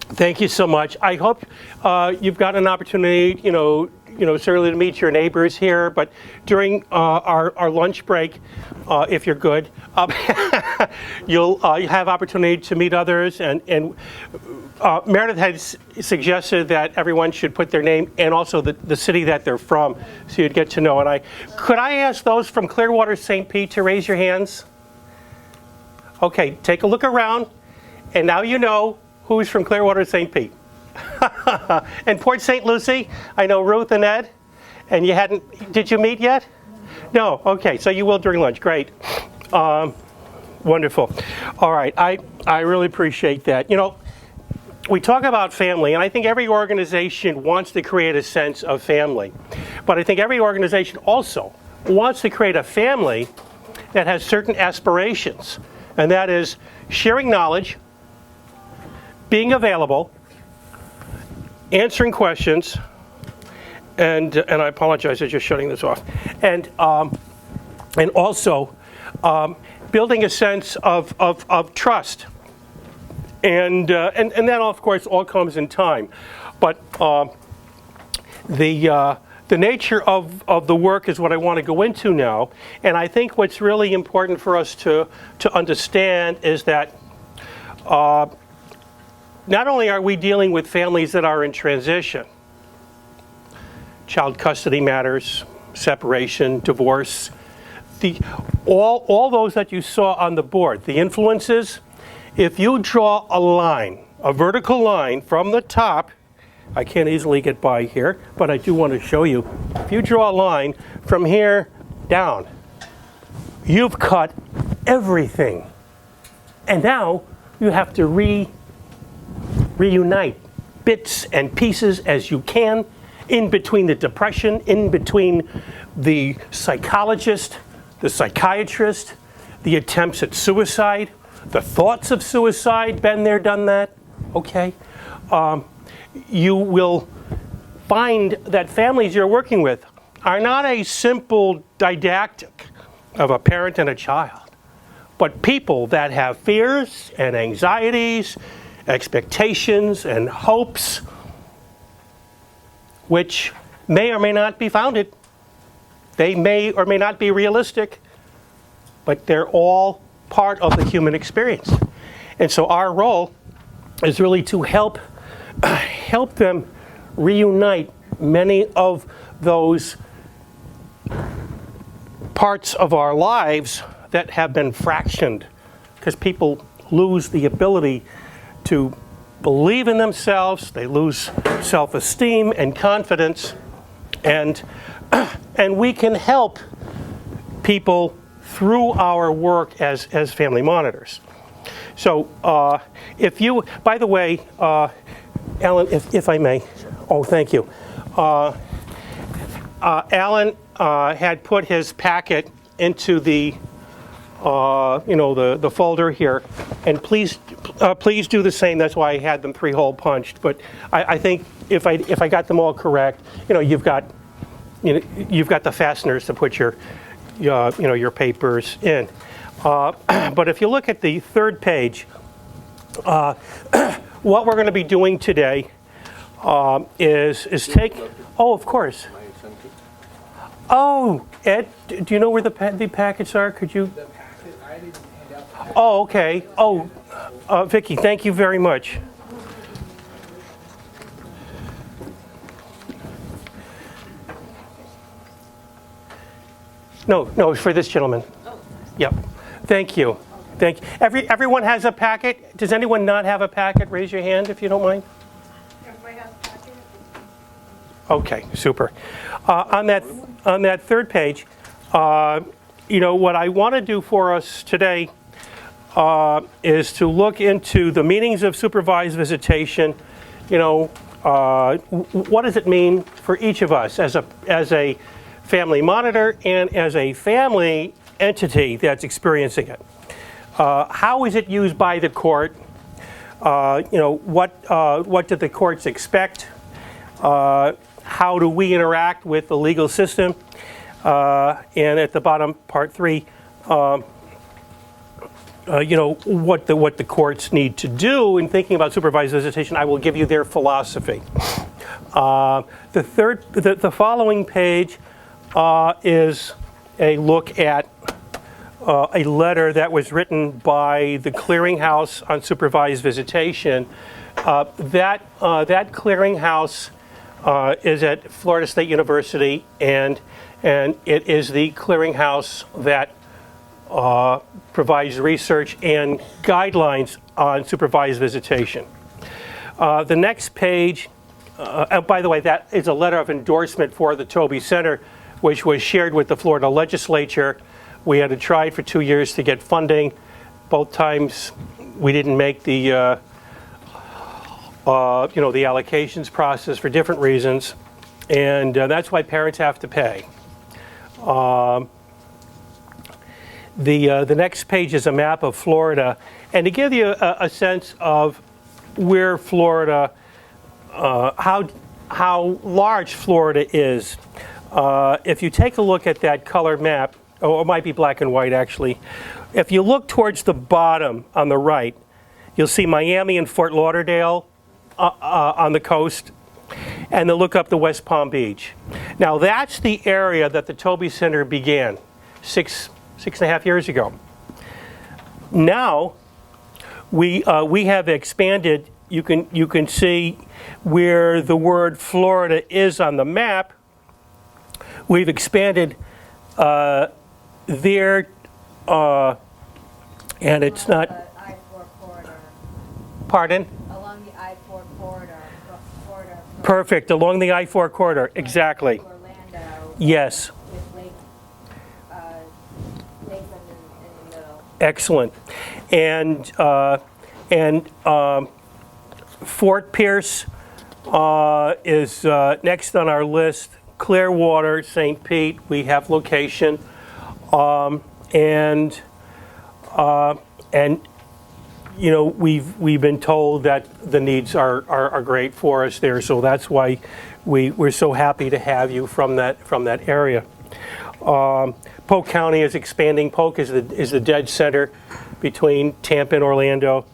Thank you so much. I hope you've got an opportunity, certainly to meet your neighbors here, but during our lunch break, if you're good, you'll have opportunity to meet others. And Meredith has suggested that everyone should put their name and also the city that they're from, so you'd get to know. And could I ask those from Clearwater St. Pete to raise your hands? Okay, take a look around, and now you know who's from Clearwater St. Pete. And Port St. Lucie, I know Ruth and Ed, and did you meet yet? No, okay, so you will during lunch, great. Wonderful. All right, I really appreciate that. We talk about family, and I think every organization wants to create a sense of family. But I think every organization also wants to create a family that has certain aspirations, and that is sharing knowledge, being available, answering questions, and I apologize for just shutting this off, and also building a sense of trust, and that of course all comes in time, but the nature of the work is what I want to go into now, and I think what's really important for us to understand is that not only are we dealing with families that are in transition, child custody matters, separation, divorce, all those that you saw on the board, the influences, if you draw a line, a vertical line from the top, I can't easily get by here, but I do want to show you. If you draw a line from here down, you've cut everything. And now you have to reunite bits and pieces as you can in between the depression, in between the psychologist, the psychiatrist, the attempts at suicide, the thoughts of suicide, been there, done that, okay? You will find that families you're working with are not a simple didactic of a parent and a child, but people that have fears and anxieties, expectations and hopes, which may or may not be founded. They may or may not be realistic, but they're all part of the human experience. And so our role is really to help them reunite many of those parts of our lives that have been fractioned, because people lose the ability to believe in themselves, they lose self-esteem and confidence, and we can help people through our work as family monitors. So if you, by the way, Alan, if I may, oh, thank you. Alan had put his packet into the the folder here, and please do the same. That's why I had them 3-hole punched. But I think if I got them all correct, you've got the fasteners to put your papers in. But if you look at the third page, what we're going to be doing today is take. Oh, of course. Oh, Ed, do you know where the packets are? Could you? The packet, I didn't hand out the packet. Oh, okay. Oh, Vicki, thank you very much. No, it's for this gentleman. Oh. Yep. Thank you. Thank you. Everyone has a packet. Does anyone not have a packet? Raise your hand if you don't mind. Everybody has a packet. Okay, super. On that third page, what I want to do for us today is to look into the meanings of supervised visitation. What does it mean for each of us as a family monitor and as a family entity that's experiencing it? How is it used by the court? What do the courts expect? How do we interact with the legal system? And at the bottom, part 3, what the courts need to do in thinking about supervised visitation. I will give you their philosophy. The following page is a look at a letter that was written by the Clearinghouse on Supervised Visitation. That clearinghouse is at Florida State University, and it is the clearinghouse that provides research and guidelines on supervised visitation. The next page, and by the way, that is a letter of endorsement for the Toby Center, which was shared with the Florida legislature. We had tried for 2 years to get funding. Both times we didn't make the the allocations process for different reasons, and that's why parents have to pay. The next page is a map of Florida, and to give you a sense of where Florida, how large Florida is, if you take a look at that colored map, or it might be black and white actually, if you look towards the bottom on the right, you'll see Miami and Fort Lauderdale on the coast, and then look up to West Palm Beach. Now that's the area that the Toby Center began six and a half years ago. Now we have expanded. You can see where the word Florida is on the map. We've expanded there, and it's not. I-4 corridor. Pardon? Along the I-4 corridor. Perfect. Along the I-4 corridor. Exactly. Orlando. Yes. With Lakeland in the middle. Excellent. And Fort Pierce is next on our list. Clearwater, St. Pete, we have location, and we've been told that the needs are great for us there, so that's why we're so happy to have you from that area. Polk County is expanding. Polk is the dead center between Tampa and Orlando,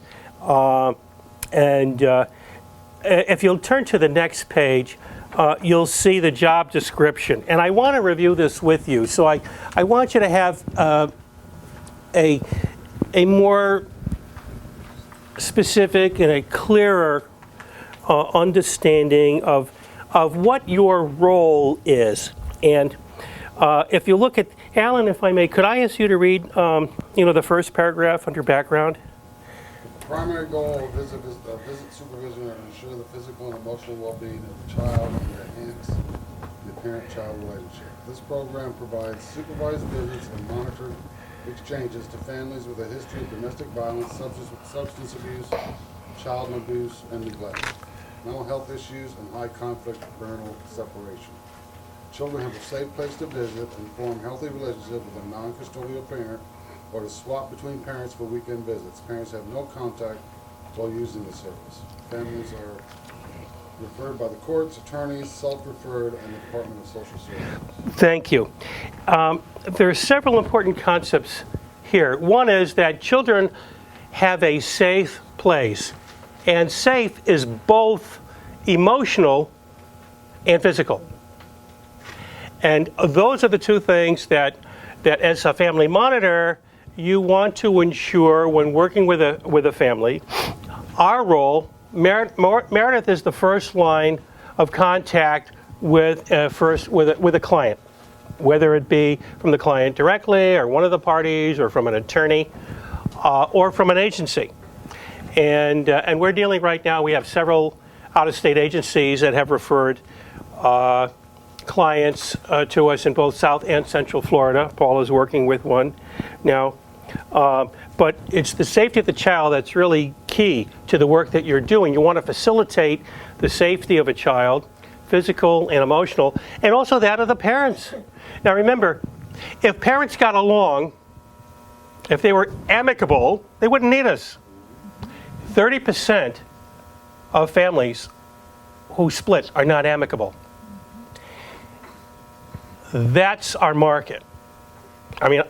and if you'll turn to the next page, you'll see the job description. And I want to review this with you. So I want you to have a more specific and a clearer understanding of what your role is. And if you look at, Alan, if I may, could I ask you to read the first paragraph under background? The primary goal of visit supervision is to ensure the physical and emotional well-being of the child and to enhance the parent-child relationship. This program provides supervised visits and monitored exchanges to families with a history of domestic violence, substance abuse, child abuse, and neglect, mental health issues, and high-conflict parental separation. Children have a safe place to visit and form healthy relationships with a non-custodial parent, or to swap between parents for weekend visits. Parents have no contact while using the service. Families are referred by the courts, attorneys, self-referred, and the Department of Social Services. Thank you. There are several important concepts here. One is that children have a safe place, and safe is both emotional and physical. And those are the two things that as a family monitor, you want to ensure when working with a family. Our role, Meredith is the first line of contact with a client, whether it be from the client directly or one of the parties or from an attorney or from an agency. And we're dealing right now, we have several out-of-state agencies that have referred clients to us in both South and Central Florida. Paul is working with one now. But it's the safety of the child that's really key to the work that you're doing. You want to facilitate the safety of a child, physical and emotional, and also that of the parents. Now remember, if parents got along, if they were amicable, they wouldn't need us. 30% of families who split are not amicable. That's our market. I mean,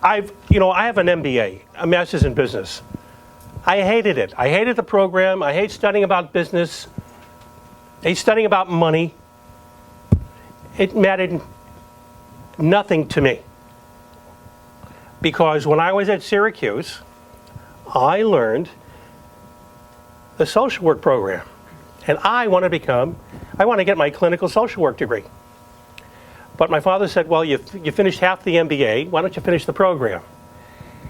I have an MBA, a master's in business. I hated it. I hated the program. I hate studying about business. I hate studying about money. It mattered nothing to me. Because when I was at Syracuse, I learned the social work program. And I want to get my clinical social work degree. But my father said, well, you finished half the MBA, why don't you finish the program?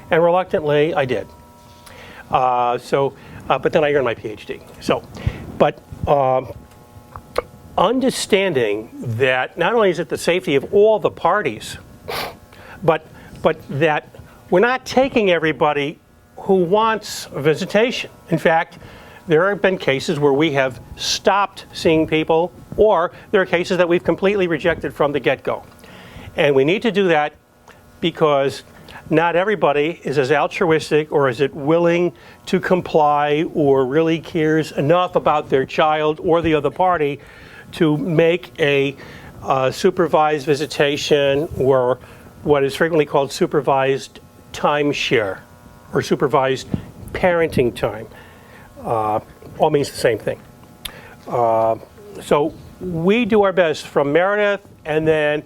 And reluctantly, I did. But then I earned my PhD. But understanding that not only is it the safety of all the parties, but that we're not taking everybody who wants a visitation. In fact, there have been cases where we have stopped seeing people, or there are cases that we've completely rejected from the get-go. And we need to do that because not everybody is as altruistic or is it willing to comply or really cares enough about their child or the other party to make a supervised visitation, or what is frequently called supervised timeshare or supervised parenting time. All means the same thing. So we do our best from Meredith and then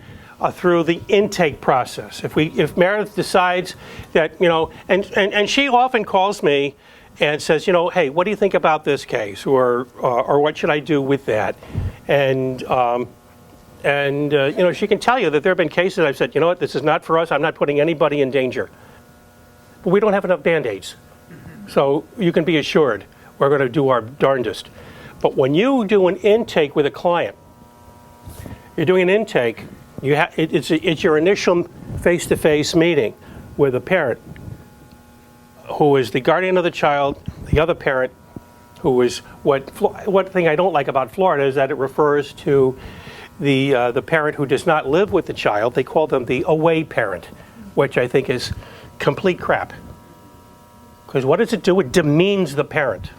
through the intake process. If Meredith decides that, and she often calls me and says, hey, what do you think about this case? Or what should I do with that? And she can tell you that there have been cases I've said, this is not for us. I'm not putting anybody in danger. But we don't have enough Band-Aids. So you can be assured we're going to do our darndest. But when you do an intake with a client, you're doing an intake, it's your initial face-to-face meeting with a parent who is the guardian of the child, the other parent who is, one thing I don't like about Florida is that it refers to the parent who does not live with the child. They call them the away parent, which I think is complete crap. Because what does it do? It demeans the parent.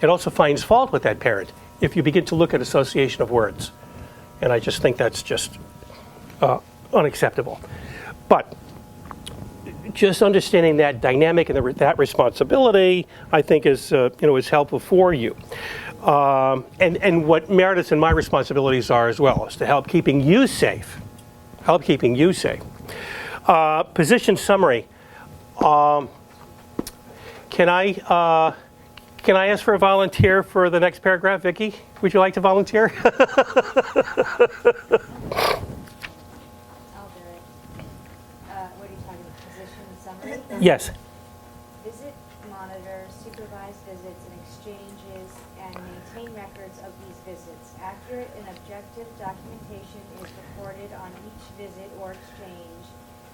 It also finds fault with that parent if you begin to look at association of words. And I just think that's just unacceptable. But just understanding that dynamic and that responsibility, I think is helpful for you. And what Meredith's and my responsibilities are as well is to help keeping you safe. Position summary. Can I ask for a volunteer for the next paragraph? Vicki, would you like to volunteer? I'll do it. What are you talking about, position summary? Yes. Visit, monitor, supervise visits and exchanges, and maintain records of these visits. Accurate and objective documentation is recorded on each visit or exchange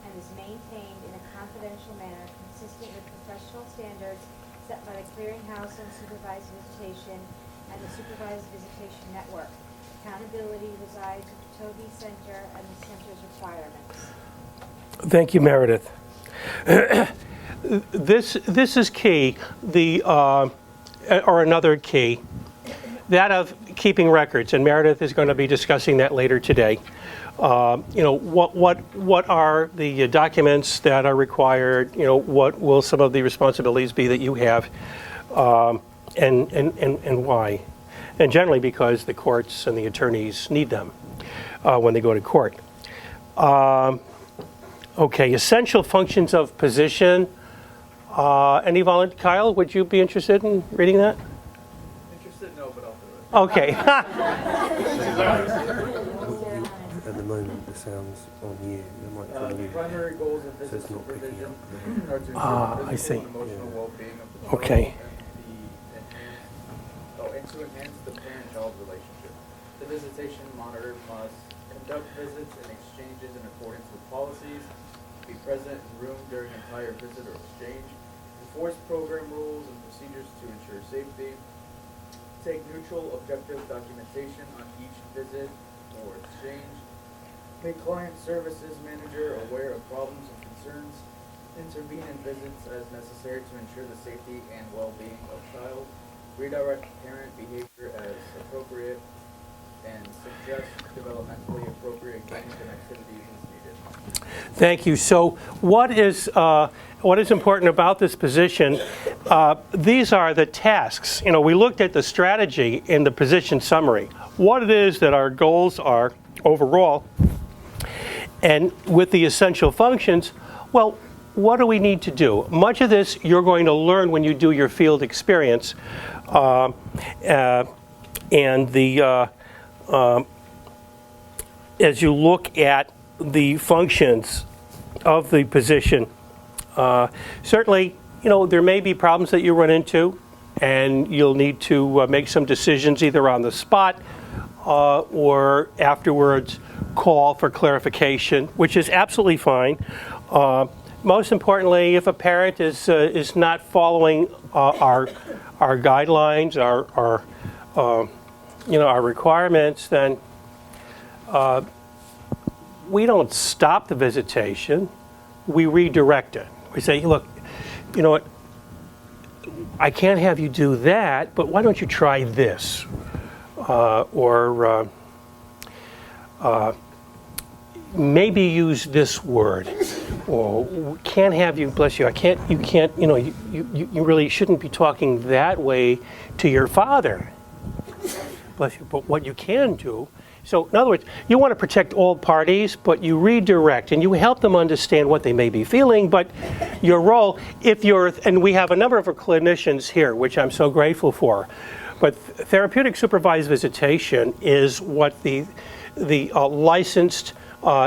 and is maintained in a confidential manner consistent with professional standards set by the Clearinghouse on Supervised Visitation and the Supervised Visitation Network. Accountability resides with the Toby Center and the center's requirements. Thank you, Meredith. This is key. Or another key, that of keeping records, and Meredith is going to be discussing that later today. What are the documents that are required? What will some of the responsibilities be that you have, and why? And generally because the courts and the attorneys need them when they go to court. Okay, essential functions of position. Any volunteer? Kyle, would you be interested in reading that? Interested? No, but I'll do it. Okay. At the moment, the sound's on you. The microphone on The you. primary goals of So visit it's not picking supervision up. are to I ensure see. the physical and emotional well-being of the Okay. child and to enhance the parent-child relationship. The visitation monitor must conduct visits and exchanges in accordance with policies, be present in room during entire visit or exchange, enforce program rules and procedures to ensure safety, take neutral, objective documentation on each visit or exchange, make client services manager aware of problems and concerns, intervene in visits as necessary to ensure the safety and well-being of child, redirect parent behavior as appropriate, and suggest developmentally appropriate games and activities as needed. Thank you. So what is important about this position? These are the tasks. You know, we looked at the strategy in the position summary, what it is that our goals are overall, and with the essential functions, well, what do we need to do? Much of this you're going to learn when you do your field experience, as you look at the functions of the position. Certainly, you know, there may be problems that you run into, and you'll need to make some decisions either on the spot or afterwards call for clarification, which is absolutely fine. Most importantly, if a parent is not following our guidelines, our requirements, then we don't stop the visitation. We redirect it. We say, look, you know what? I can't have you do that, but why don't you try this? Maybe use this word, or can't have you, bless you, you can't, you know, you really shouldn't be talking that way to your father, bless you, but what you can do, so in other words, you want to protect all parties, but you redirect and you help them understand what they may be feeling, but your role, and we have a number of clinicians here, which I'm so grateful for, but therapeutic supervised visitation is what the licensed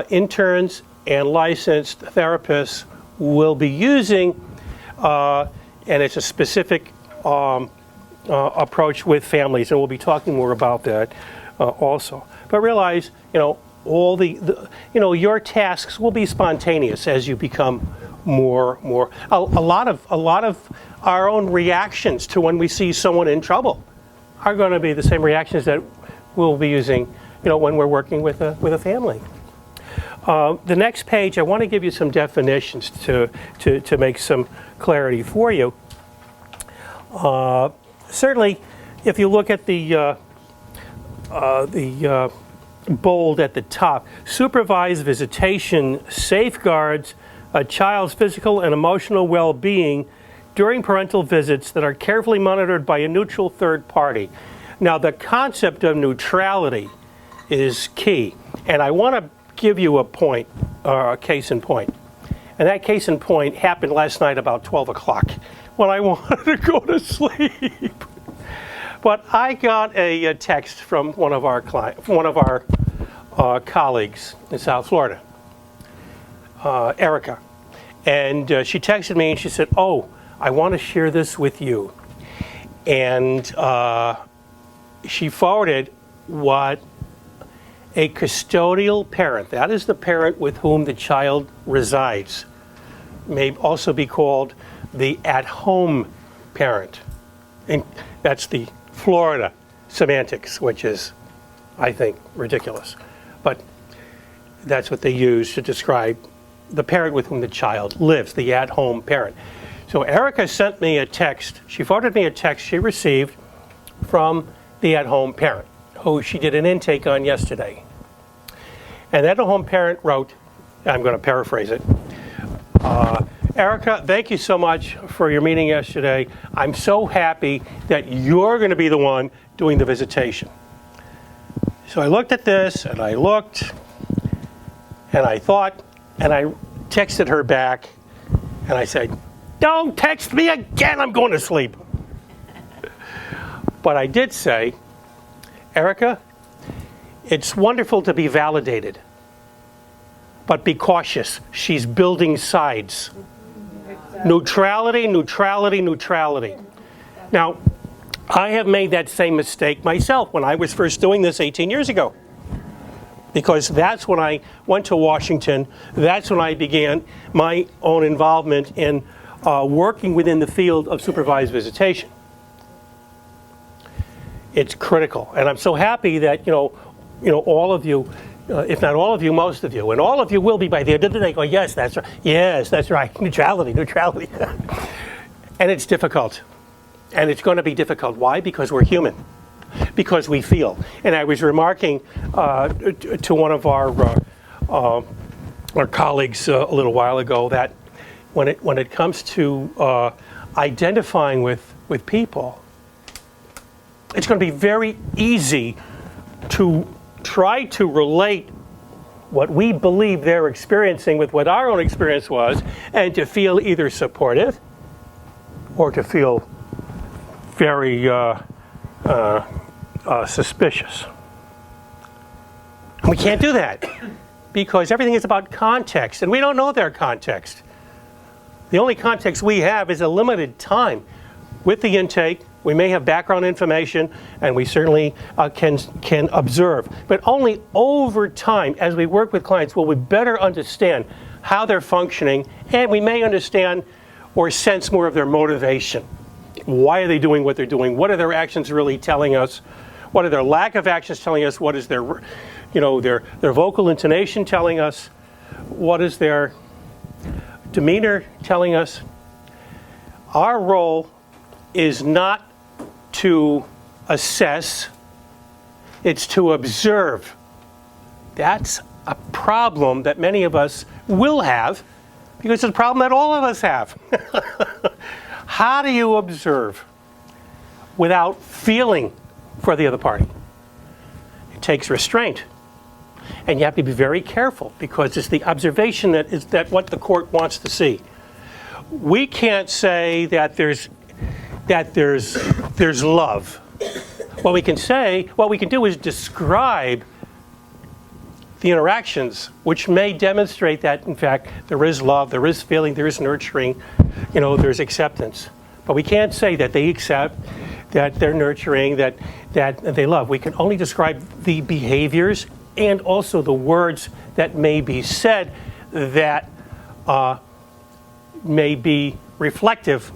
interns and licensed therapists will be using, and it's a specific approach with families, and we'll be talking more about that also. But realize, you know, all your tasks will be spontaneous as you become more. A lot of our own reactions to when we see someone in trouble are going to be the same reactions that we'll be using, you know, when we're working with a family. The next page, I want to give you some definitions to make some clarity for you. Certainly, if you look at the bold at the top, supervised visitation safeguards a child's physical and emotional well-being during parental visits that are carefully monitored by a neutral third party. Now, the concept of neutrality is key, and I want to give you a point, a case in point. And that case in point happened last night about 12 o'clock when I wanted to go to sleep. But I got a text from one of our colleagues in South Florida, Erica. And she texted me and she said, "Oh, I want to share this with you." And she forwarded what a custodial parent, that is the parent with whom the child resides, may also be called the at-home parent. And that's the Florida semantics, which is, I think, ridiculous. But that's what they use to describe the parent with whom the child lives, the at-home parent. So Erica sent me a text. She forwarded me a text she received from the at-home parent, who she did an intake on yesterday. And that at-home parent wrote, I'm going to paraphrase it, Erica, thank you so much for your meeting yesterday. I'm so happy that you're going to be the one doing the visitation. So I looked at this, and I looked, and I thought, and I texted her back, and I said, don't text me again, I'm going to sleep. But I did say, Erica, it's wonderful to be validated, but be cautious. She's building sides. Neutrality, neutrality, neutrality. Now, I have made that same mistake myself when I was first doing this 18 years ago. Because that's when I went to Washington, that's when I began my own involvement in working within the field of supervised visitation. It's critical, and I'm so happy that all of you, if not all of you, most of you, and all of you will be by the end of the day. Go, yes, that's right. Yes, that's right. Neutrality, neutrality. And it's difficult, and it's going to be difficult. Why? Because we're human. Because we feel. And I was remarking to one of our our colleagues a little while ago that when it comes to identifying with people, it's going to be very easy to try to relate what we believe they're experiencing with what our own experience was, and to feel either supportive or to feel very suspicious. And we can't do that because everything is about context, and we don't know their context. The only context we have is a limited time. With the intake, we may have background information, and we certainly can observe. But only over time, as we work with clients, will we better understand how they're functioning, and we may understand or sense more of their motivation. Why are they doing what they're doing? What are their actions really telling us? What are their lack of actions telling us? What is their vocal intonation telling us? What is their demeanor telling us? Our role is not to assess, it's to observe. That's a problem that many of us will have, because it's a problem that all of us have. How do you observe without feeling for the other party? It takes restraint. And you have to be very careful, because it's the observation that what the court wants to see. We can't say that there's love. What we can do is describe the interactions, which may demonstrate that, in fact, there is love, there is feeling, there is nurturing, there's acceptance. But we can't say that they accept, that they're nurturing, that they love. We can only describe the behaviors and also the words that may be said that may be reflective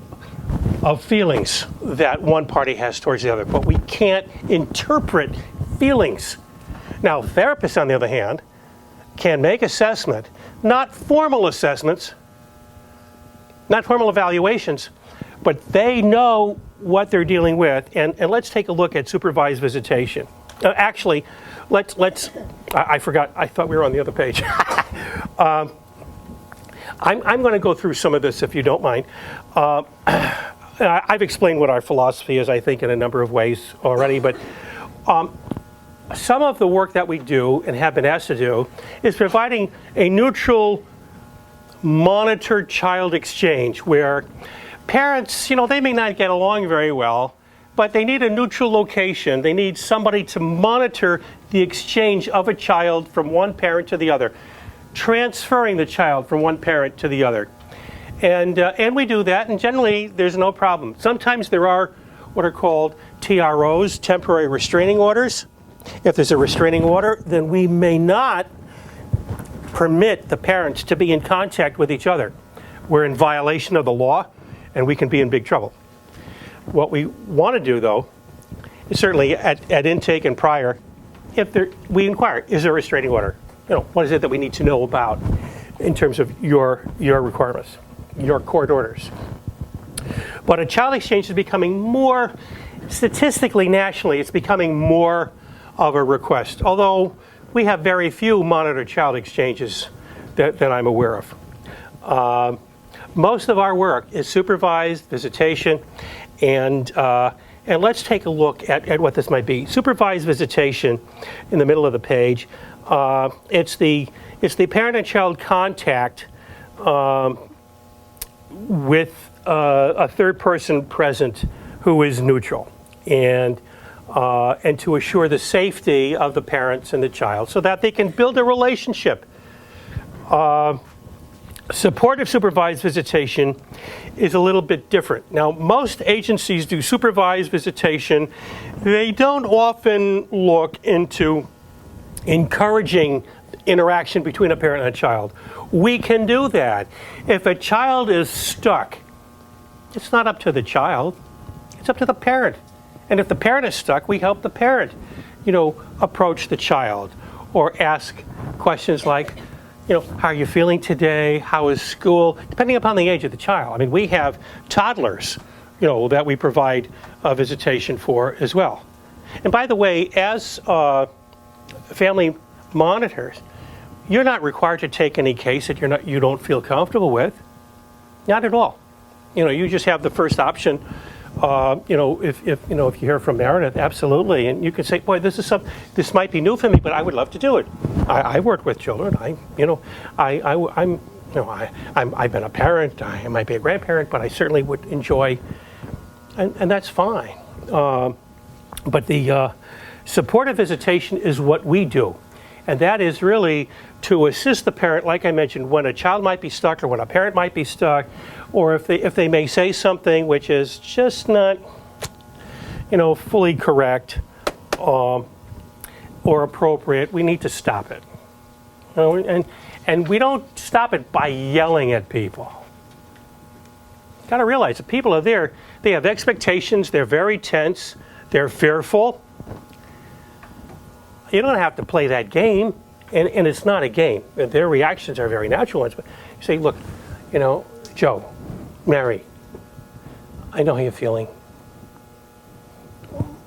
of feelings that one party has towards the other. But we can't interpret feelings. Now, therapists, on the other hand, can make assessment, not formal assessments, not formal evaluations, but they know what they're dealing with. And let's take a look at supervised visitation. Actually, I forgot, I thought we were on the other page. I'm going to go through some of this, if you don't mind. I've explained what our philosophy is, I think, in a number of ways already, but some of the work that we do and have been asked to do is providing a neutral, monitored child exchange where parents, they may not get along very well, but they need a neutral location. They need somebody to monitor the exchange of a child from one parent to the other, transferring the child from one parent to the other. And we do that, and generally there's no problem. Sometimes there are what are called TROs, temporary restraining orders. If there's a restraining order, then we may not permit the parents to be in contact with each other. We're in violation of the law, and we can be in big trouble. What we want to do, though, is certainly at intake and prior, we inquire, is there a restraining order? What is it that we need to know about in terms of your requirements, your court orders? But a child exchange is becoming more, statistically, nationally, it's becoming more of a request, although we have very few monitored child exchanges that I'm aware of. Most of our work is supervised visitation, and let's take a look at what this might be. Supervised visitation, in the middle of the page, it's the parent and child contact with a third person present who is neutral, and to assure the safety of the parents and the child so that they can build a relationship. Supportive supervised visitation is a little bit different. Now, most agencies do supervised visitation. They don't often look into encouraging interaction between a parent and a child. We can do that. If a child is stuck, it's not up to the child, it's up to the parent. And if the parent is stuck, we help the parent, approach the child or ask questions like, how are you feeling today? How is school? Depending upon the age of the child. I mean, we have toddlers, that we provide visitation for as well. And by the way, as family monitors, you're not required to take any case that you don't feel comfortable with. Not at all. You just have the first option. If you hear from Meredith, absolutely, and you can say, "Boy, this might be new for me, but I would love to do it. I work with children. I've been a parent. I might be a grandparent, but I certainly would enjoy, and that's fine. But the supportive visitation is what we do, and that is really to assist the parent, like I mentioned, when a child might be stuck or when a parent might be stuck, or if they may say something which is just not, fully correct or appropriate, we need to stop it. And we don't stop it by yelling at people. You've got to realize that people are there. They have expectations. They're very tense. They're fearful. You don't have to play that game, and it's not a game. Their reactions are very natural ones. But you say, look, Joe, Mary, I know how you're feeling,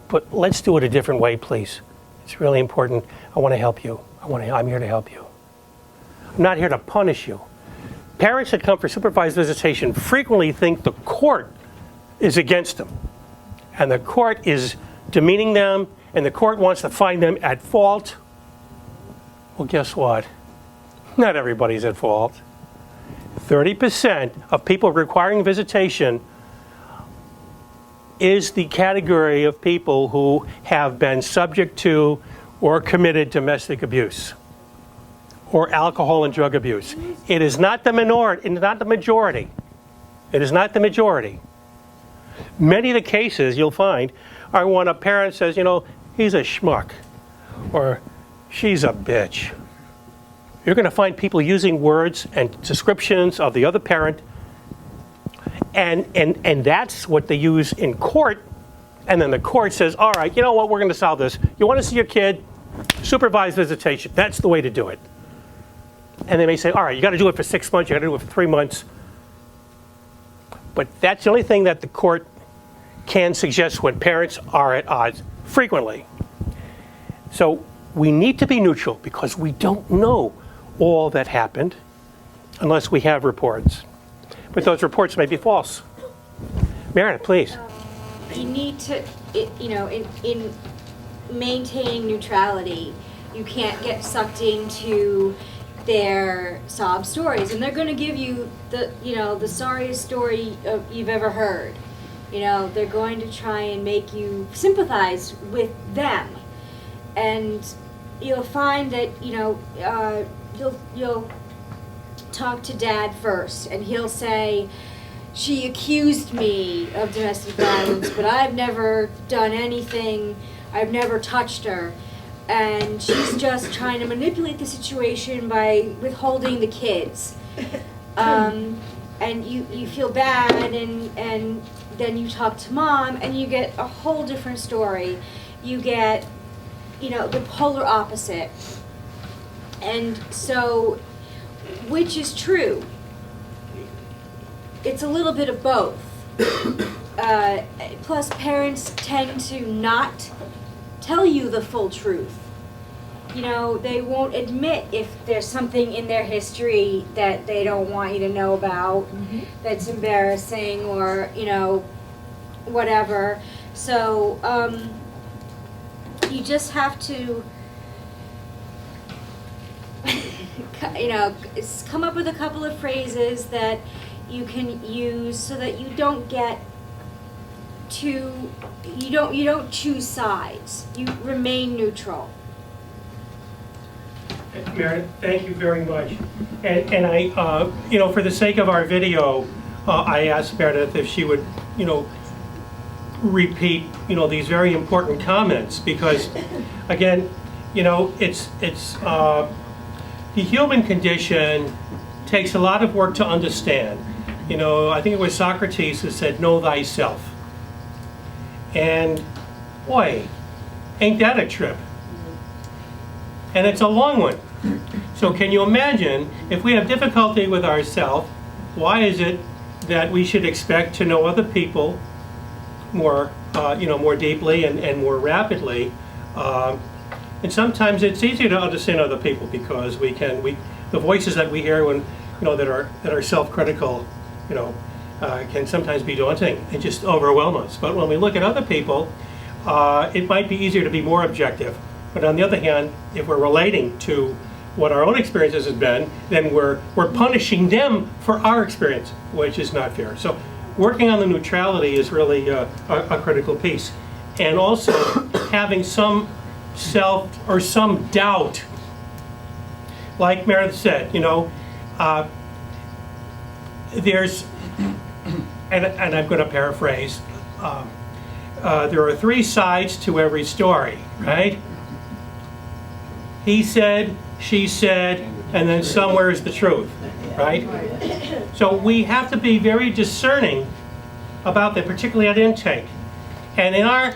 but let's do it a different way, please. It's really important. I want to help you. I'm here to help you. I'm not here to punish you. Parents that come for supervised visitation frequently think the court is against them, and the court is demeaning them, and the court wants to find them at fault. Well, guess what? Not everybody's at fault. 30% of people requiring visitation is the category of people who have been subject to or committed domestic abuse or alcohol and drug abuse. It is not the minority, not the majority. It is not the majority. Many of the cases you'll find are when a parent says, he's a schmuck or she's a bitch. You're going to find people using words and descriptions of the other parent, and that's what they use in court, and then the court says, all right, you know what, we're going to solve this. You want to see your kid? Supervised visitation. That's the way to do it. And they may say, all right, you got to do it for 6 months, you got to do it for 3 months. But that's the only thing that the court can suggest when parents are at odds, frequently. So we need to be neutral because we don't know all that happened unless we have reports. But those reports may be false. Meredith, please. You need to, in maintaining neutrality, you can't get sucked into their sob stories, and they're going to give you the sorriest story you've ever heard. They're going to try and make you sympathize with them, and you'll find that you'll talk to dad first, and he'll say, she accused me of domestic violence, but I've never done anything, I've never touched her, and she's just trying to manipulate the situation by withholding the kids. And you feel bad, and then you talk to mom, and you get a whole different story. You get, the polar opposite. And so, which is true? It's a little bit of both. Plus, parents tend to not tell you the full truth. They won't admit if there's something in their history that they don't want you to know about, that's embarrassing, or, whatever. So, you just have to, come up with a couple of phrases that you can use so that you don't get you don't choose sides. You remain neutral. Meredith, thank you very much. And I, for the sake of our video, I asked Meredith if she would, repeat, these very important comments, because, again, it's the human condition takes a lot of work to understand. I think it was Socrates who said, know thyself. And boy, ain't that a trip. And it's a long one. So can you imagine, if we have difficulty with ourselves, why is it that we should expect to know other people more, more deeply and more rapidly? And sometimes it's easier to understand other people because the voices that we hear when, that are self-critical, can sometimes be daunting and just overwhelm us. But when we look at other people, it might be easier to be more objective. But on the other hand, if we're relating to what our own experiences have been, then we're punishing them for our experience, which is not fair. So working on the neutrality is really a critical piece. And also having some self or some doubt. Like Meredith said, there's, and I'm going to paraphrase, there are 3 sides to every story, right? He said, she said, and then somewhere is the truth, right? So we have to be very discerning about that, particularly at intake. And in our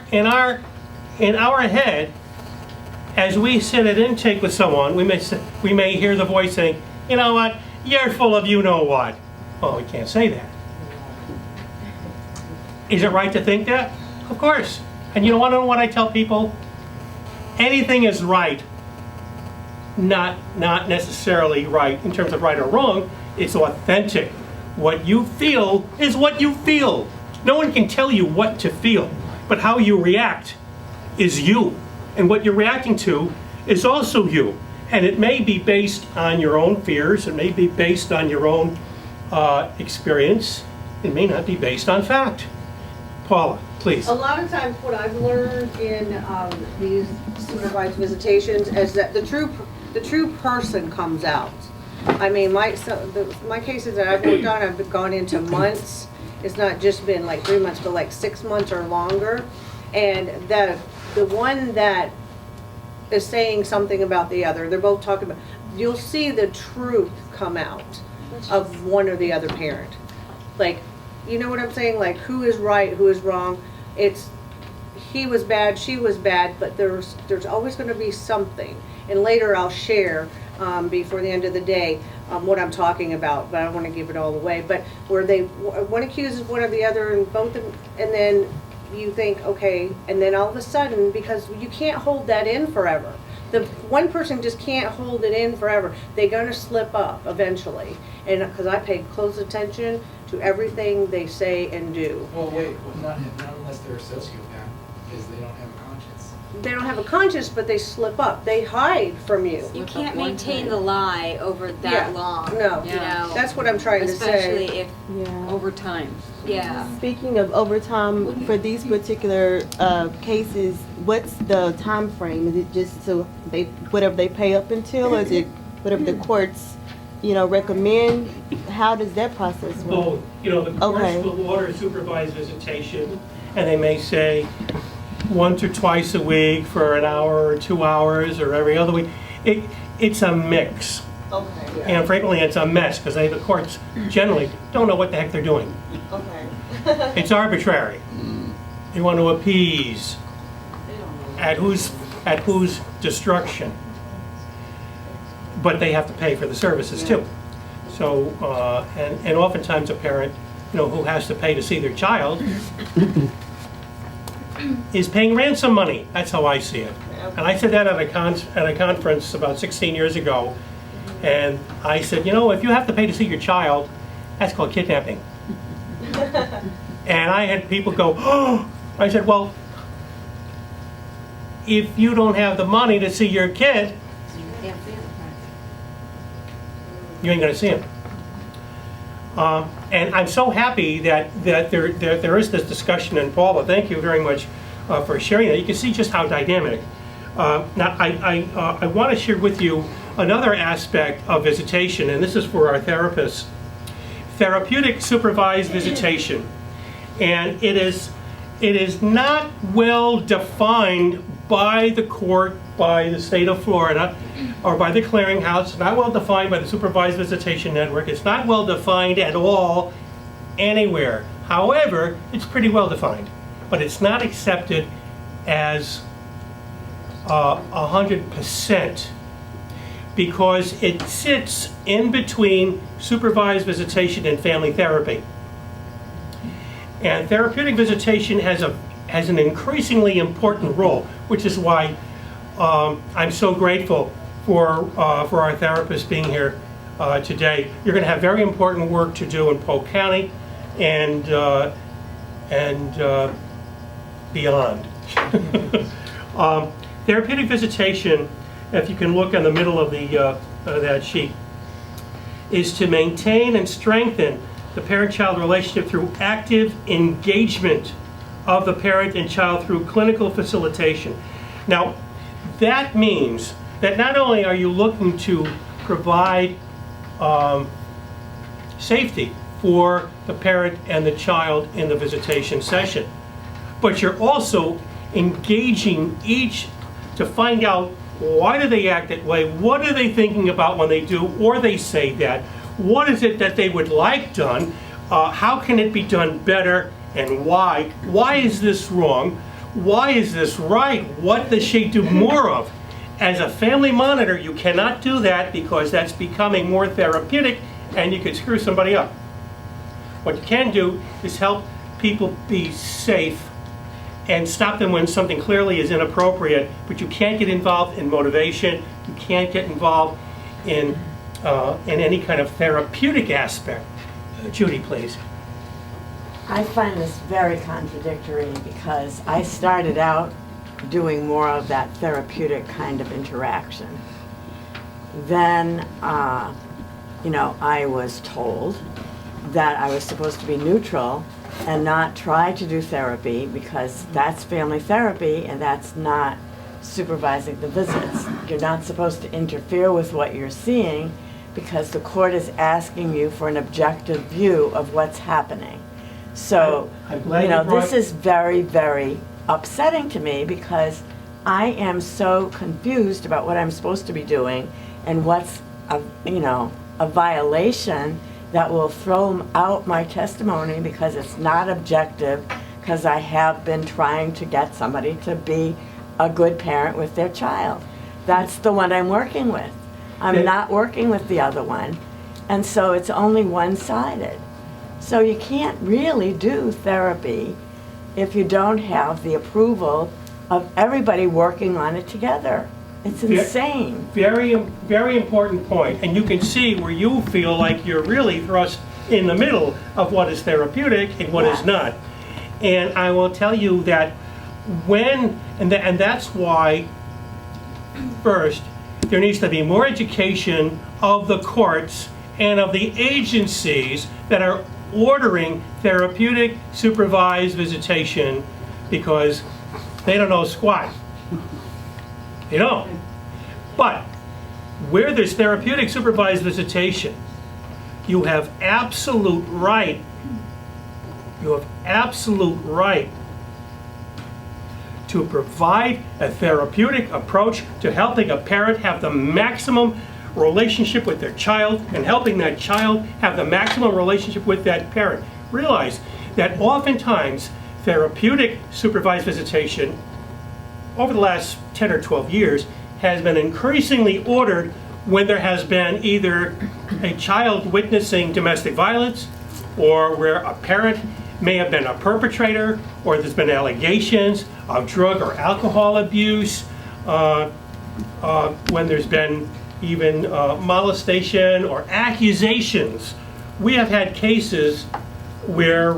head, as we sit at intake with someone, we may hear the voice saying, "You know what? You're full of you know what." Well, we can't say that. Is it right to think that? Of course. And you want to know what I tell people? Anything is right. Not necessarily right in terms of right or wrong. It's authentic. What you feel is what you feel. No one can tell you what to feel, but how you react is you. And what you're reacting to is also you. And it may be based on your own fears. It may be based on your own experience. It may not be based on fact. Paula, please. A lot of times what I've learned in these supervised visitations is that the true person comes out. I mean, my cases that I've worked on, I've gone into months. It's not just been like 3 months, but like 6 months or longer. And the one that is saying something about the other, they're both talking about, you'll see the truth come out of one or the other parent. Like, you know what I'm saying? Like, who is right, who is wrong? It's, he was bad, she was bad, but there's always going to be something. And later I'll share before the end of the day what I'm talking about, but I don't want to give it all away. But where one accuses one of the other, and both, and then you think, okay, and then all of a sudden, because you can't hold that in forever. The one person just can't hold it in forever. They're going to slip up eventually. And because I pay close attention to everything they say and do. Well, wait, not unless they're a sociopath, because they don't have a conscience. They don't have a conscience, but they slip up. They hide from you. You can't maintain the lie over that Yeah. long. No. You know, That's what I'm trying to say. especially if, Yeah. over time. yeah. Speaking of overtime, for these particular cases, what's the time frame? Is it just so they whatever they pay up until, or is it whatever the courts, recommend? How does that process work? Oh, the courts Okay. will order supervised visitation, and they may say once or twice a week for an hour or 2 hours or every other week. It's a mix. Okay. And frequently it's a mess because the courts generally don't know what the heck they're doing. Okay. It's arbitrary. They want to appease. At whose destruction? But they have to pay for the services too. So, and oftentimes a parent, who has to pay to see their child is paying ransom money. That's how I see it. And I said that at a conference about 16 years ago. And I said, if you have to pay to see your child, that's called kidnapping. And I had people go, oh! I said, well, if you don't have the money to see your kid, you ain't going to see him. And I'm so happy that there is this discussion, and Paula, thank you very much for sharing that. You can see just how dynamic. Now, I want to share with you another aspect of visitation, and this is for our therapists. Therapeutic supervised visitation. And it is not well defined by the court, by the state of Florida, or by the clearinghouse. It's not well defined by the Supervised Visitation Network. It's not well defined at all anywhere. However, it's pretty well defined, but it's not accepted as 100% because it sits in between supervised visitation and family therapy. And therapeutic visitation has an increasingly important role, which is why I'm so grateful for our therapists being here today. You're going to have very important work to do in Polk County and beyond. Therapeutic visitation, if you can look in the middle of that sheet, is to maintain and strengthen the parent-child relationship through active engagement of the parent and child through clinical facilitation. Now, that means that not only are you looking to provide safety for the parent and the child in the visitation session, but you're also engaging each to find out why do they act that way, what are they thinking about when they do or they say that, what is it that they would like done, how can it be done better, and why. Why is this wrong? Why is this right? What does she do more of? As a family monitor, you cannot do that because that's becoming more therapeutic and you could screw somebody up. What you can do is help people be safe and stop them when something clearly is inappropriate, but you can't get involved in motivation, you can't get involved in any kind of therapeutic aspect. Judy, please. I find this very contradictory because I started out doing more of that therapeutic kind of interaction. Then, I was told that I was supposed to be neutral and not try to do therapy because that's family therapy and that's not supervising the visits. You're not supposed to interfere with what you're seeing because the court is asking you for an objective view of what's happening. So, I'm glad you brought- this is very, very upsetting to me because I am so confused about what I'm supposed to be doing and what's a violation that will throw out my testimony because it's not objective, because I have been trying to get somebody to be a good parent with their child. That's the one I'm working with. I'm not working with the other one, and so it's only one-sided. So you can't really do therapy if you don't have the approval of everybody working on it together. It's insane. Very, very important point. And you can see where you feel like you're really thrust in the middle of what is therapeutic and what is not. And I will tell you that and that's why, first, there needs to be more education of the courts and of the agencies that are ordering therapeutic supervised visitation because they don't know squat. They don't. But where there's therapeutic supervised visitation, you have absolute right. You have absolute right to provide a therapeutic approach to helping a parent have the maximum relationship with their child and helping that child have the maximum relationship with that parent. Realize that oftentimes therapeutic supervised visitation over the last 10 or 12 years has been increasingly ordered when there has been either a child witnessing domestic violence or where a parent may have been a perpetrator or there's been allegations of drug or alcohol abuse, when there's been even molestation or accusations. We have had cases where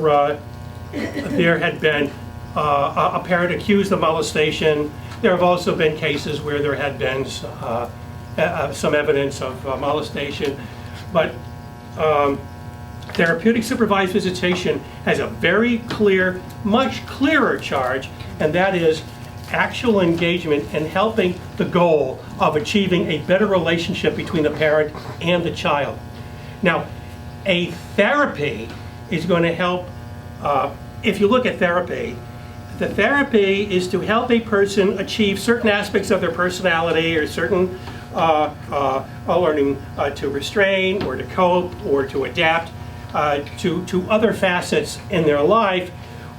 there had been a parent accused of molestation. There have also been cases where there had been some evidence of molestation. But therapeutic supervised visitation has a very clear, much clearer charge, and that is actual engagement in helping the goal of achieving a better relationship between the parent and the child. Now, a therapy is going to help, if you look at therapy, the therapy is to help a person achieve certain aspects of their personality or certain learning to restrain or to cope or to adapt to other facets in their life.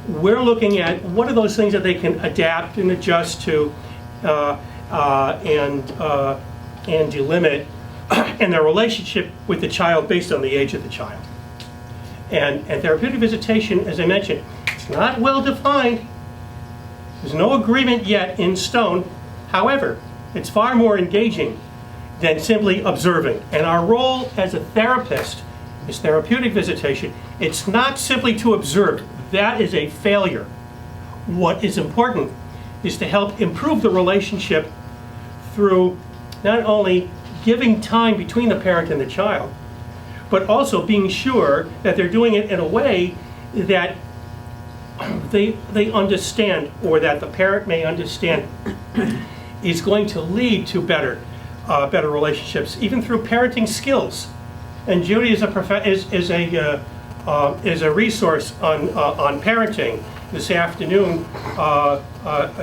We're looking at what are those things that they can adapt and adjust to and delimit in their relationship with the child based on the age of the child. And therapeutic visitation, as I mentioned, it's not well defined. There's no agreement yet in stone However, it's far more engaging than simply observing. And our role as a therapist is therapeutic visitation. It's not simply to observe. That is a failure. What is important is to help improve the relationship through not only giving time between the parent and the child, but also being sure that they're doing it in a way that they understand, or that the parent may understand is going to lead to better relationships, even through parenting skills. And Judy is a resource on parenting. This afternoon,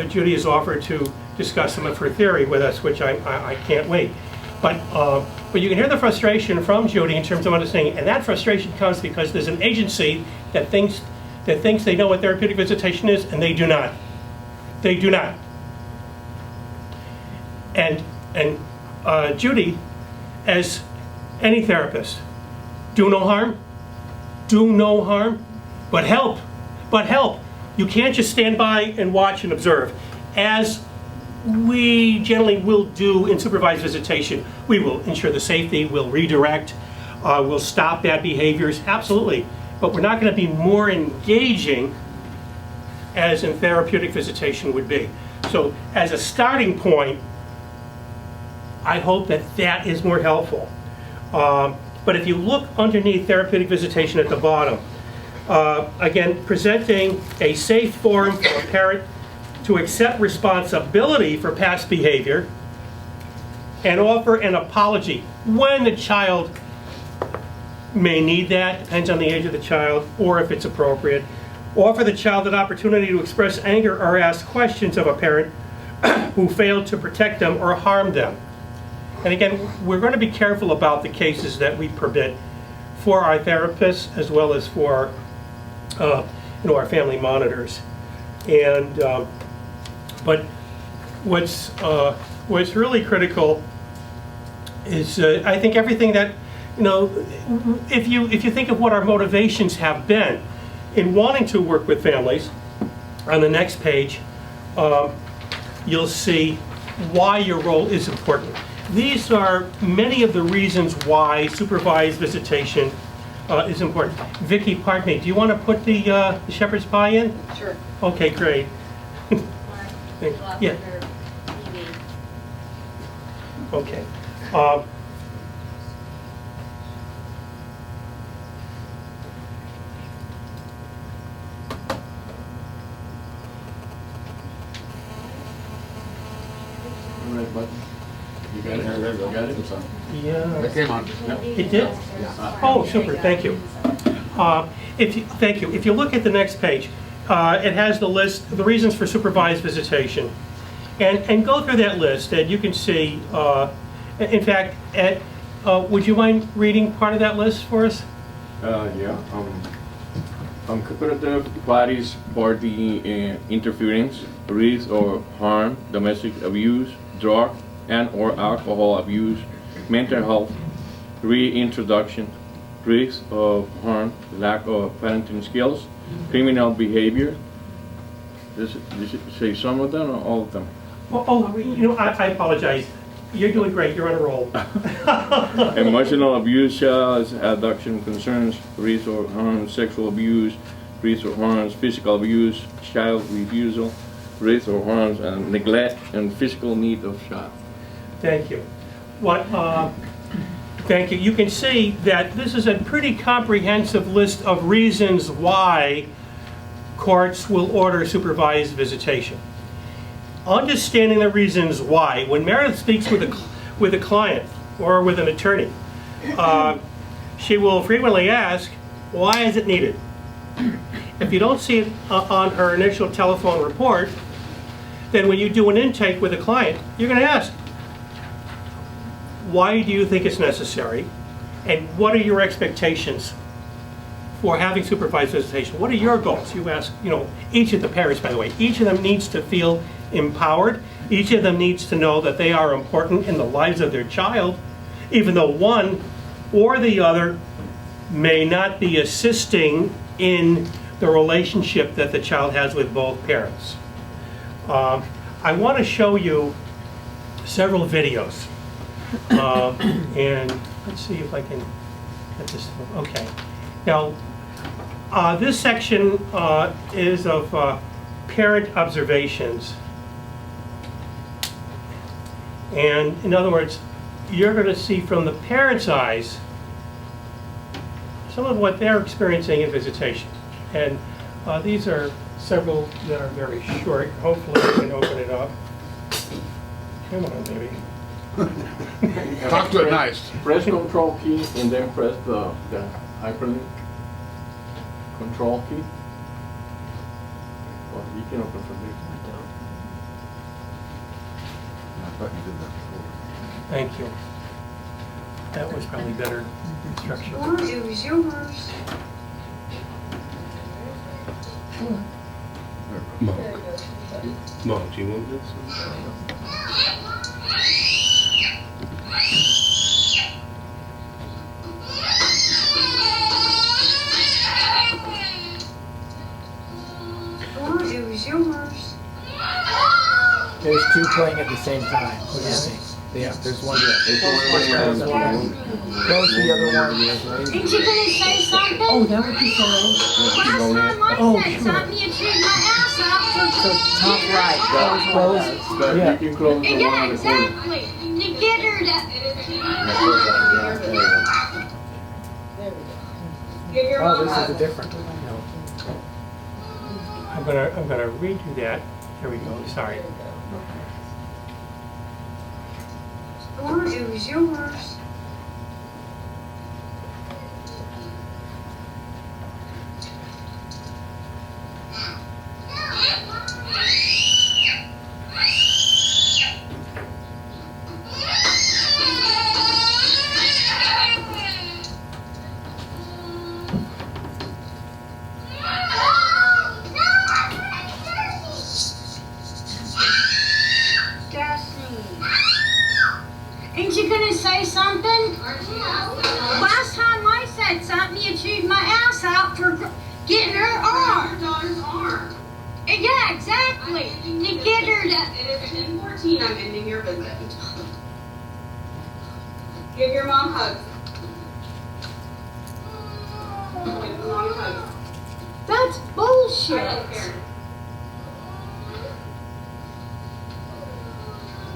Judy has offered to discuss some of her theory with us, which I can't wait. But you can hear the frustration from Judy in terms of understanding, and that frustration comes because there's an agency that thinks they know what therapeutic visitation is, and they do not. They do not. And Judy, as any therapist, do no harm, but help. You can't just stand by and watch and observe. As we generally will do in supervised visitation, we will ensure the safety, we'll redirect, we'll stop bad behaviors, absolutely. But we're not going to be more engaging as in therapeutic visitation would be. So as a starting point, I hope that is more helpful. But if you look underneath therapeutic visitation at the bottom, again, presenting a safe forum for a parent to accept responsibility for past behavior and offer an apology when the child may need that, depends on the age of the child, or if it's appropriate. Offer the child an opportunity to express anger or ask questions of a parent who failed to protect them or harm them. And again, we're going to be careful about the cases that we permit for our therapists as well as for our family monitors. And but what's really critical is I think everything that if you think of what our motivations have been in wanting to work with families, on the next page you'll see why your role is important. These are many of the reasons why supervised visitation is important. Vicki, pardon me, do you want to put the shepherd's pie in? Sure. Okay, great. Yeah. Okay. Right button. You got it? You got it? Yeah. That came on. It did? Oh, super, thank you. Thank you. If you look at the next page, it has the list, the reasons for supervised visitation. And go through that list, and you can see, in fact, Ed, would you mind reading part of that list for us? Yeah. Cooperative parties party interference, risk or harm, domestic abuse, drug and or alcohol abuse, mental health, reintroduction, risk of harm, lack of parenting skills, criminal behavior. Does it say some of them or all of them? I apologize. You're doing great. You're on a roll. Emotional abuse, child abduction concerns, risk or harm, sexual abuse, risk or harms, physical abuse, child refusal, risk or harms, and neglect and physical need of child. Thank you. Thank you. You can see that this is a pretty comprehensive list of reasons why courts will order supervised visitation. Understanding the reasons why, when Meredith speaks with a client or with an attorney, she will frequently ask, why is it needed? If you don't see it on her initial telephone report, then when you do an intake with a client, you're going to ask, why do you think it's necessary? And what are your expectations for having supervised visitation? What are your goals? You ask, each of the parents, by the way, each of them needs to feel empowered. Each of them needs to know that they are important in the lives of their child, even though one or the other may not be assisting in the relationship that the child has with both parents. I want to show you several videos. And let's see if I can get this, okay. Now, this section is of parent observations. And in other words, you're going to see from the parents' eyes some of what they're experiencing in visitation. And these are several that are very short. Hopefully I can open it up. Come on, baby. Talk to it nice. Press Control key and then press the hyperlink control key. Well, you can open from there. I thought you did that before. Thank you. That was probably better instruction. Or it was yours. Mom, Mom, do you want this? Or it was yours. There's two playing at the same time. What do you think? Yeah, there's one. It's Close the other one. Ain't you gonna say something? Oh, that would be fine. Last time I said something, you chewed my ass out So top right. Close. But Yeah. you can close the one Yeah, on the corner. exactly. To get her to... Give your Oh, mom this a is a different. No. I'm gonna redo that. Here we go. Sorry. Or it was yours. Ain't you gonna say something? Last time I said something, you chewed my ass out for getting her arm. Your daughter's arm. Yeah, exactly. To get her to... It is 10:14. I'm ending your visit. Give your mom hugs. Give your mom hugs. That's I bullshit. don't care.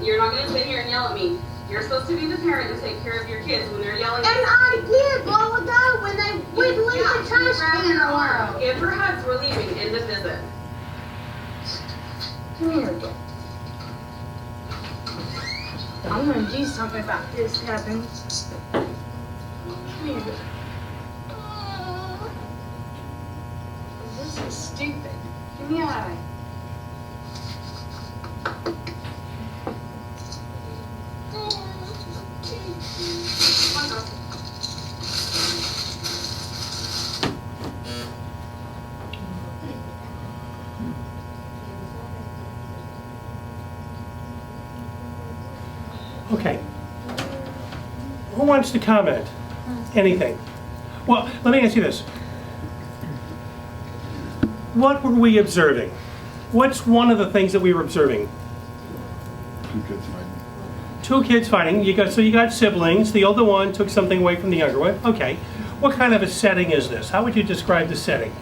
You're not gonna sit here and yell at me. You're supposed to be the parent and take care of your kids when they're yelling. And I did blow it out when they would leave the trash can around. Give her hugs. We're leaving. End of visit. Come here again. I'm gonna do something about this, Kevin. Come here. This is stupid. Give me a hug. Okay. Who wants to comment? Anything? Well, let me ask you this. What were we observing? What's one of the things that we were observing? Two kids fighting. Two kids fighting. So you got siblings. The older one took something away from the younger one. Okay. What kind of a setting is this? How would you describe the setting?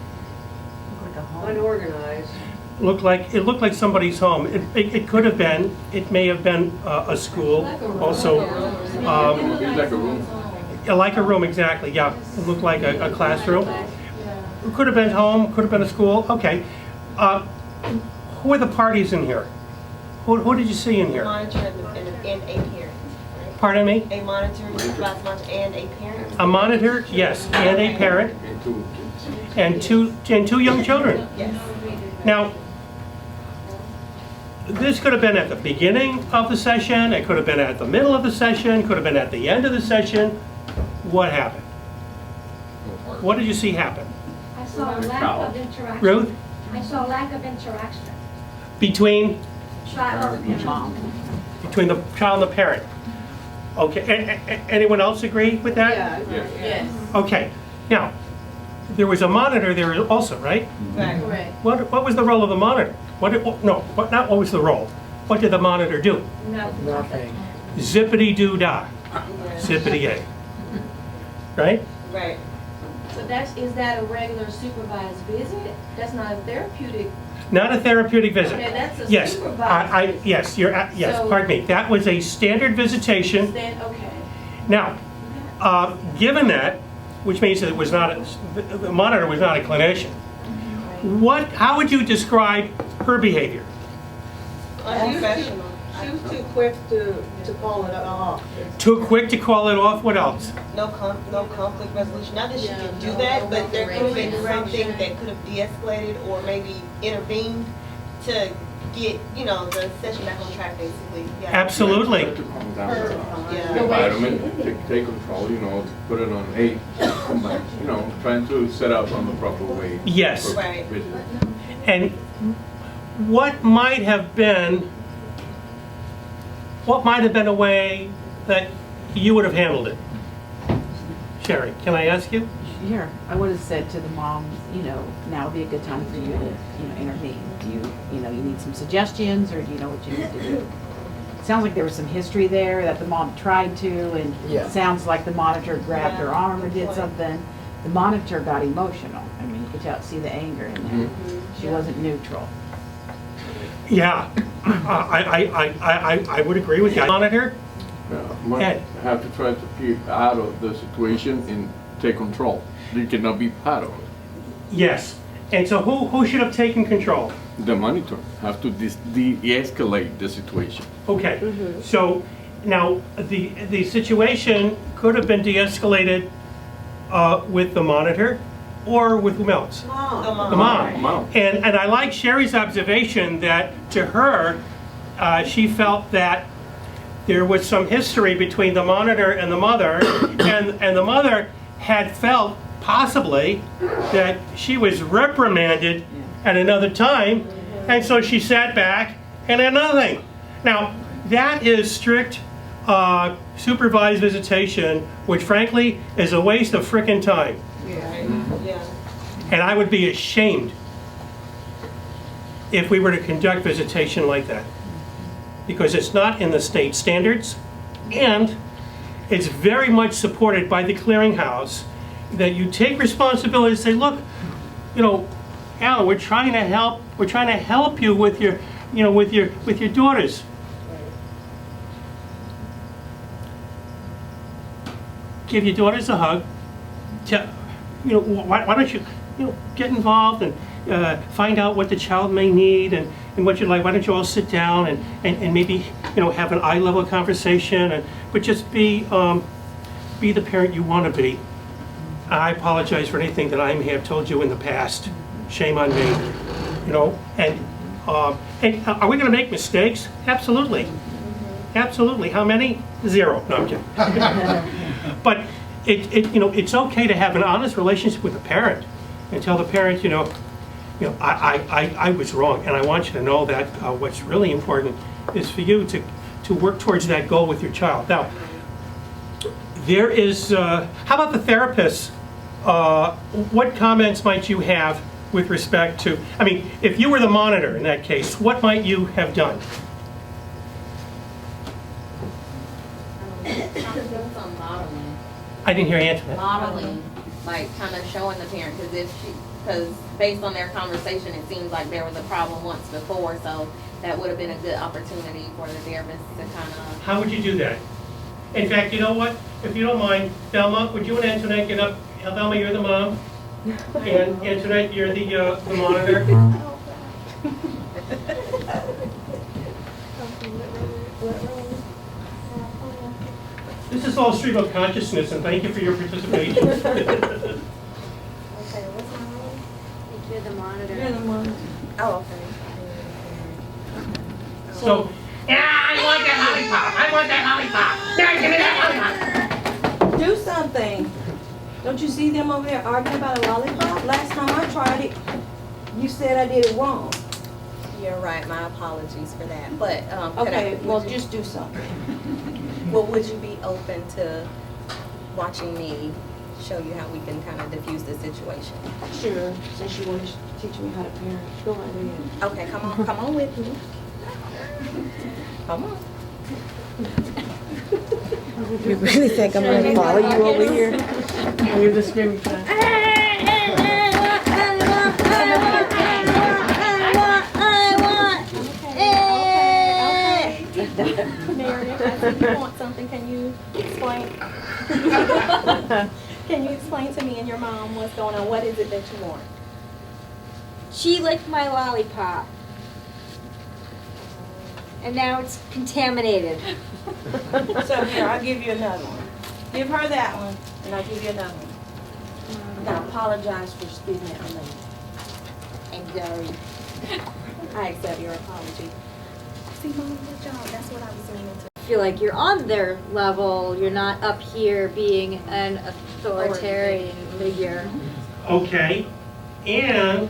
Unorganized. It looked like somebody's home. It could have been. It may have been a school. Also, It's like a room. like a room, exactly. Yeah, it looked like a classroom. It could have been home. Could have been a school. Okay. Who are the parties in here? Who did you see in here? Monitor and a parent. Pardon me? A monitor, class monitor, and a parent. A monitor, yes, and a parent, And two kids. and two young children. Yes. Now, this could have been at the beginning of the session. It could have been at the middle of the session. Could have been at the end of the session. What happened? What did you see happen? I saw a lack of interaction. Ruth? I saw a lack of interaction. Between Child and mom. between the child and the parent. Okay. Anyone else agree with that? Yeah. Yes. Okay. Now, there was a monitor there also, right? Right. Correct. What was the role of the monitor? Not what was the role? what did the monitor do? Nothing. Zippity-doo-dah, zippity-yay. Right? Right. So is that a regular supervised visit? That's not a therapeutic. Not a therapeutic visit. Okay, that's a Yes, supervised visit. yes, yes, So- pardon me. That was a standard visitation. Okay. Now, given that, which means that it was not, the monitor was not a clinician, how would you describe her behavior? She was too quick to call it off. Too quick to call it off, what else? No conflict resolution. Not that she could do that, but there could have been something that could have de-escalated or maybe intervened to get, the session back on track, basically. Yeah. Absolutely. To calm down Yeah. the environment, take control, put it on, hey, come back, trying to set up on the proper way. Yes. for Right. visit. And what might have been a way that you would have handled it? Sherry, can I ask you? Sure. I would have said to the moms, now would be a good time for you to, intervene. Do you need some suggestions, or do you know what you need to do? Sounds like there was some history there that the mom tried to, and Yeah. sounds like the monitor grabbed her arm or did something. The monitor got emotional. I mean, you could see the anger in there. She wasn't neutral. Yeah, I would agree with you. Monitor? Might Ed. have to try to keep out of the situation and take control. You cannot be part of it. Yes. And so who should have taken control? The monitor have to de-escalate the situation. Okay, so now the situation could have been de-escalated with the monitor or with whom else? The mom. Mom. And I like Sherry's observation that to her, she felt that there was some history between the monitor and the mother, and the mother had felt possibly that she was reprimanded at another time, and so she sat back and did nothing. Now, that is strict supervised visitation, which frankly is a waste of frickin' time. Yeah. And I would be ashamed if we were to conduct visitation like that, because it's not in the state standards, and it's very much supported by the clearinghouse that you take responsibility to say, look, Alan, we're trying to help you with your, with your daughters. Give your daughters a hug. Why don't you, get involved and find out what the child may need and what you like. Why don't you all sit down and maybe, have an eye-level conversation, but just be the parent you want to be. I apologize for anything that I may have told you in the past. Shame on me. And are we going to make mistakes? Absolutely. Absolutely. How many? 0. No, I'm kidding. But it's okay to have an honest relationship with the parent and tell the parent, I was wrong, and I want you to know that what's really important is for you to work towards that goal with your child. Now, there is, how about the therapists? What comments might you have with respect to, if you were the monitor in that case, what might you have done? Some modeling. I didn't hear you answer that. Modeling, like kind of showing the parent, because based on their conversation, it seems like there was a problem once before, so that would have been a good opportunity for the therapist to kind of. How would you do that? In fact, you know what? If you don't mind, Thelma, would you and Antoinette get up? Thelma, you're the mom, and Antoinette, you're the monitor. This is all stream of consciousness, and thank you for your participation. Okay, what's my role? You're the monitor. You're the monitor. Oh, okay. So, I want that lollipop! I want that lollipop! Yeah, give me that lollipop! Do something. Don't you see them over there arguing about a lollipop? Last time I tried it, you said I did it wrong. You're right, my apologies for that, but, Okay, well, just do something. well, would you be open to watching me show you how we can kind of diffuse the situation? Sure, since you want to teach me how to parent, go right ahead. Okay, come on with me. Come on. You really think I'm gonna follow you over here? You're the screaming child. Meredith, I think you want something. Can you explain? Can you explain to me and your mom what's going on? What is it that you want? She licked my lollipop. And now it's contaminated. So here, I'll give you another one. Give her that one, and I'll give you another one. And I apologize for spitting it on me. I'm sorry. I accept your apology. See, Mom, good job. That's what I was saying. I feel like you're on their level. You're not up here being an authoritarian figure. Okay, and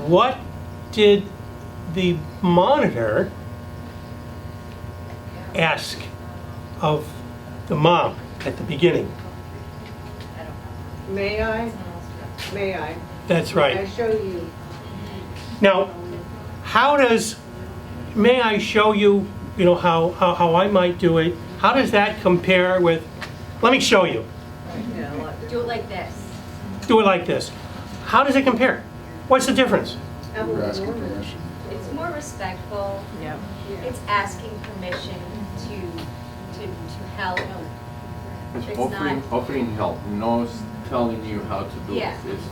what did the monitor ask of the mom at the beginning? May I? May I? That's May I right. show you? Now, how does, may I show you, you know, how I might do it? How does that compare with, let me show you. Do it like this. Do it like this. How does it compare? What's the difference? We're asking permission. It's more respectful. Yep. It's asking permission to help. It's It's offering help, no telling you how to do Yeah. it. It's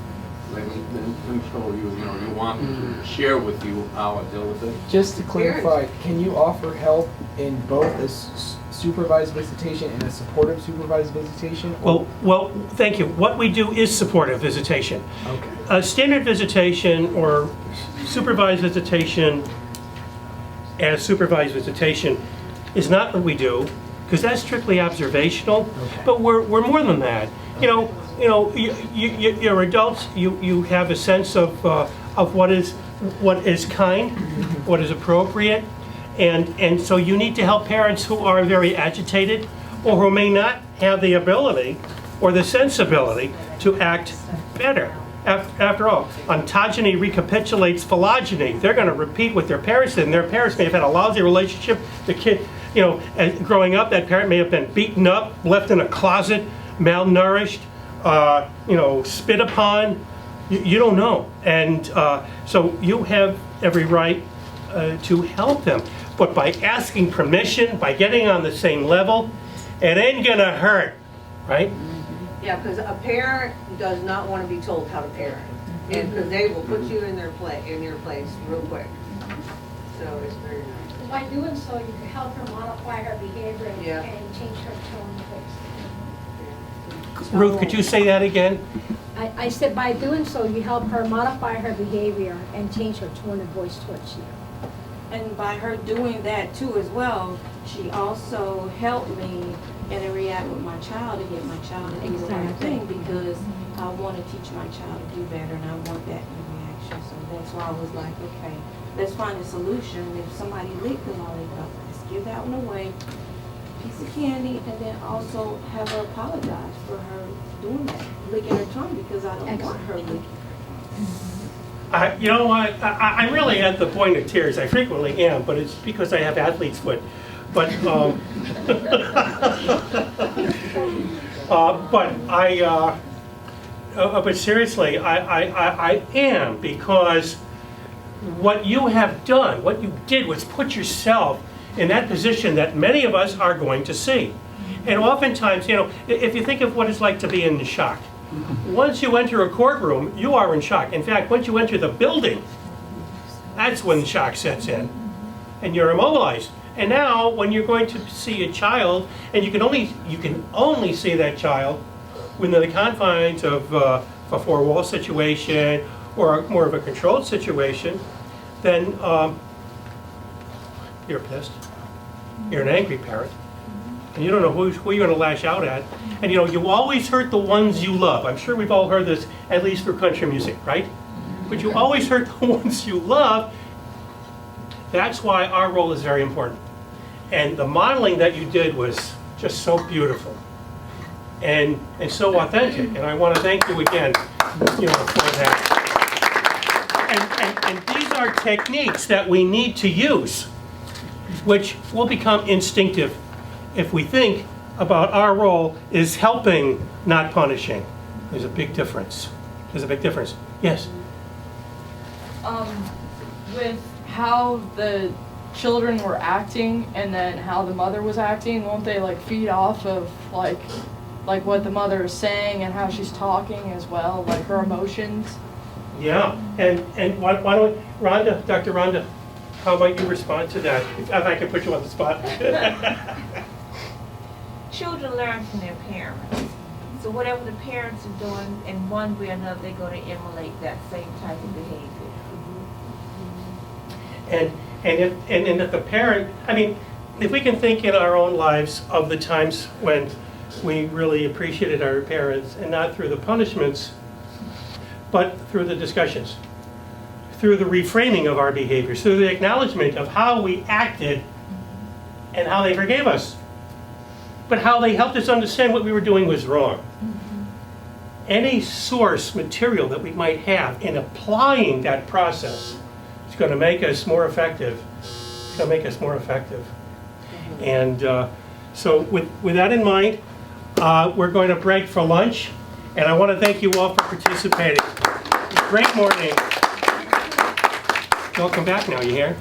like, let me show you, you know, you want me to share with you how I deal with it. Just to clarify, can you offer help in both a supervised visitation and a supportive supervised visitation? Well, thank you. What we do is supportive visitation. Okay. A standard visitation or supervised visitation as supervised visitation is not what we do, because that's strictly observational. Okay. But we're more than that. You're adults. You have a sense of what is kind, what is appropriate, and so you need to help parents who are very agitated or who may not have the ability or the sensibility to act better. After all, ontogeny recapitulates phylogeny. They're going to repeat what their parents did, and their parents may have had a lousy relationship. The kid, growing up, that parent may have been beaten up, left in a closet, malnourished, spit upon. You don't know. And so you have every right to help them. But by asking permission, by getting on the same level, it ain't going to hurt, right? Yeah, because a parent does not want to be told how to parent, and because they will put you in your place real quick. So it's very nice. By doing so, you can help her modify her behavior and Yeah. change her tone of voice. Ruth, could you say that again? I said by doing so, you help her modify her behavior and change her tone of voice towards you. And by her doing that too as well, she also helped me interact with my child to get my child to do the right thing, because I want to teach my child to do better, and I want that in reaction. So that's why I was like, okay, let's find a solution. If somebody licked the lollipop, let's give that one away, piece of candy, and then also have her apologize for her doing that, licking her tongue, because I don't want her licking. You know what? I'm really at the point of tears. I frequently am, but it's because I have athlete's foot. But but seriously, I am, because what you have done, what you did was put yourself in that position that many of us are going to see. And oftentimes, if you think of what it's like to be in shock, once you enter a courtroom, you are in shock. In fact, once you enter the building, that's when the shock sets in, and you're immobilized. And now, when you're going to see a child, and you can only see that child within the confines of a four-wall situation or more of a controlled situation, then you're pissed. You're an angry parent, and you don't know who you're going to lash out at. And you always hurt the ones you love. I'm sure we've all heard this, at least through country music, right? But you always hurt the ones you love. That's why our role is very important. And the modeling that you did was just so beautiful and so authentic. And I want to thank you again, for that. and these are techniques that we need to use, which will become instinctive if we think about our role is helping, not punishing. There's a big difference. There's a big difference. Yes? With how the children were acting and then how the mother was acting, won't they like feed off of like what the mother is saying and how she's talking as well, like her emotions? Yeah, and why don't we, Rhonda, Dr. Rhonda, how might you respond to that? If I can put you on the spot. Children learn from their parents. So whatever the parents are doing, in one way or another, they're going to emulate that same type of behavior. And if the parent, I mean, if we can think in our own lives of the times when we really appreciated our parents, and not through the punishments, but through the discussions, through the reframing of our behaviors, through the acknowledgement of how we acted and how they forgave us, but how they helped us understand what we were doing was wrong. Any source material that we might have in applying that process is going to make us more effective. It's going to make us more effective. And so with that in mind, we're going to break for lunch. And I want to thank you all for participating. Great morning. Welcome back now, you hear?